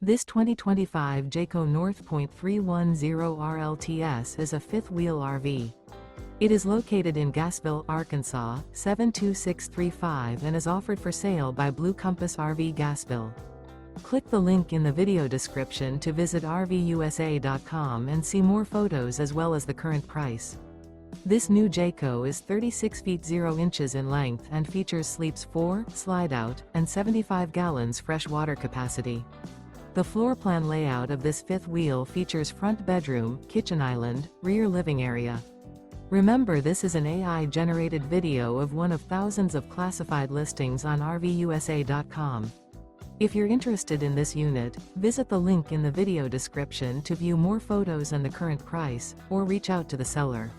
This 2025 Jayco North Point 310RLTS is a fifth-wheel RV. It is located in Gassville, Arkansas, 72635 and is offered for sale by Blue Compass RV Gassville. Click the link in the video description to visit RVUSA.com and see more photos as well as the current price. This new Jayco is 36 feet 0 inches in length and features sleeps 4, slide-out, and 75 gallons fresh water capacity. The floor plan layout of this fifth wheel features front bedroom, kitchen island, rear living area. Remember, this is an AI-generated video of one of thousands of classified listings on RVUSA.com. If you're interested in this unit, visit the link in the video description to view more photos and the current price, or reach out to the seller.